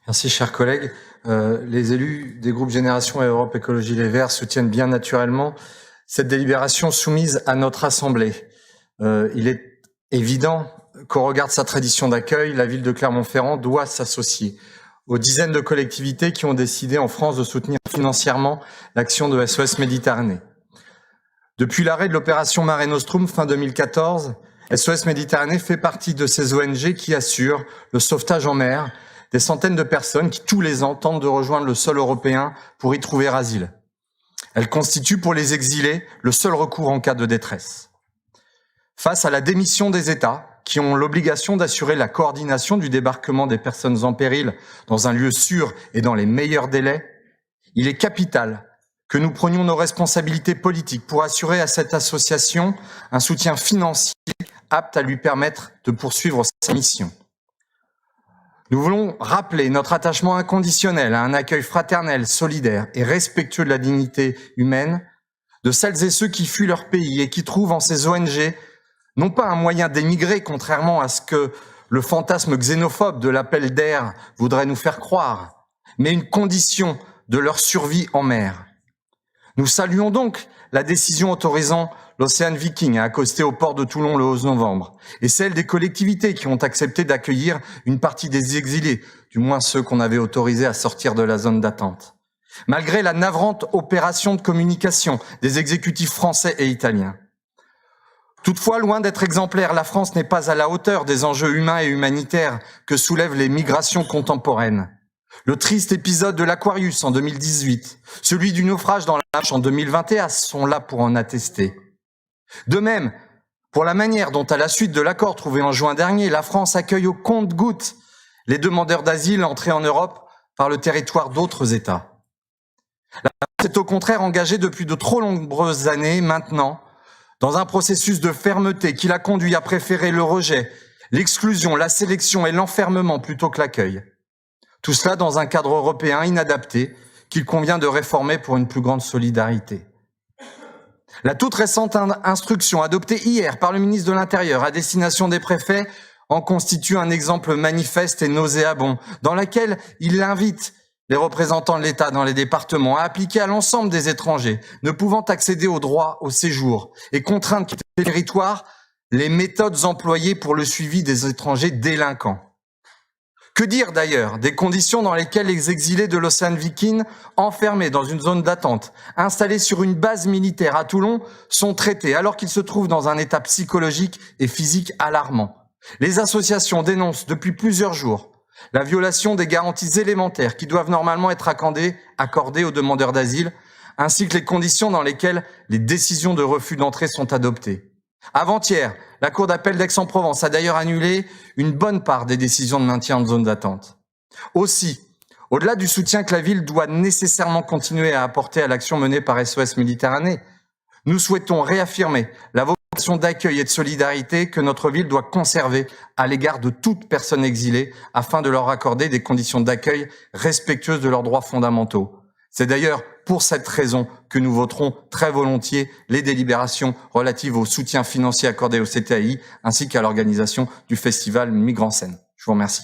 Merci, chers collègues. Les élus des groupes Génération et Europe Écologie Les Verts soutiennent bien naturellement cette délibération soumise à notre Assemblée. Il est évident qu'au regard de sa tradition d'accueil, la ville de Clermont-Ferrand doit s'associer aux dizaines de collectivités qui ont décidé en France de soutenir financièrement l'action de SOS Méditerranée. Depuis l'arrêt de l'opération Mare Nostrum fin 2014, SOS Méditerranée fait partie de ces ONG qui assurent le sauvetage en mer des centaines de personnes qui, tous les ans, tentent de rejoindre le sol européen pour y trouver asile. Elle constitue pour les exilés le seul recours en cas de détresse. Face à la démission des États, qui ont l'obligation d'assurer la coordination du débarquement des personnes en péril dans un lieu sûr et dans les meilleurs délais, il est capital que nous prenions nos responsabilités politiques pour assurer à cette association un soutien financier apte à lui permettre de poursuivre sa mission. Nous voulons rappeler notre attachement inconditionnel à un accueil fraternel, solidaire et respectueux de la dignité humaine de celles et ceux qui fuient leur pays et qui trouvent en ces ONG non pas un moyen d'émigrer, contrairement à ce que le fantasme xénophobe de l'appel d'air voudrait nous faire croire, mais une condition de leur survie en mer. Nous saluons donc la décision autorisant l'Ocean Viking à accoster au port de Toulon le 11 novembre et celle des collectivités qui ont accepté d'accueillir une partie des exilés, du moins ceux qu'on avait autorisés à sortir de la zone d'attente. Malgré la navrante opération de communication des exécutifs français et italiens. Toutefois, loin d'être exemplaire, la France n'est pas à la hauteur des enjeux humains et humanitaires que soulèvent les migrations contemporaines. Le triste épisode de l'Aquarius en 2018, celui du naufrage dans la Manche en 2021 sont là pour en attester. De même, pour la manière dont, à la suite de l'accord trouvé en juin dernier, la France accueille au compte-gouttes les demandeurs d'asile entrés en Europe par le territoire d'autres États. La France est au contraire engagée depuis de trop nombreuses années maintenant dans un processus de fermeté qui l'a conduit à préférer le rejet, l'exclusion, la sélection et l'enfermement plutôt que l'accueil. Tout cela dans un cadre européen inadapté qu'il convient de réformer pour une plus grande solidarité. La toute récente instruction adoptée hier par le ministre de l'Intérieur à destination des préfets en constitue un exemple manifeste et nauséabond, dans laquelle il invite les représentants de l'État dans les départements à appliquer à l'ensemble des étrangers ne pouvant accéder au droit au séjour et contraindre de quitter le territoire les méthodes employées pour le suivi des étrangers délinquants. Que dire d'ailleurs des conditions dans lesquelles les exilés de l'Ocean Viking, enfermés dans une zone d'attente, installés sur une base militaire à Toulon, sont traités alors qu'ils se trouvent dans un état psychologique et physique alarmant. Les associations dénoncent depuis plusieurs jours la violation des garanties élémentaires qui doivent normalement être accordées aux demandeurs d'asile, ainsi que les conditions dans lesquelles les décisions de refus d'entrée sont adoptées. Avant-hier, la Cour d'appel d'Aix-en-Provence a d'ailleurs annulé une bonne part des décisions de maintien en zone d'attente. Aussi, au-delà du soutien que la ville doit nécessairement continuer à apporter à l'action menée par SOS Méditerranée, nous souhaitons réaffirmer la vocation d'accueil et de solidarité que notre ville doit conserver à l'égard de toute personne exilée afin de leur accorder des conditions d'accueil respectueuses de leurs droits fondamentaux. C'est d'ailleurs pour cette raison que nous voterons très volontiers les délibérations relatives au soutien financier accordé au CTAI ainsi qu'à l'organisation du festival Migrants Scène. Je vous remercie.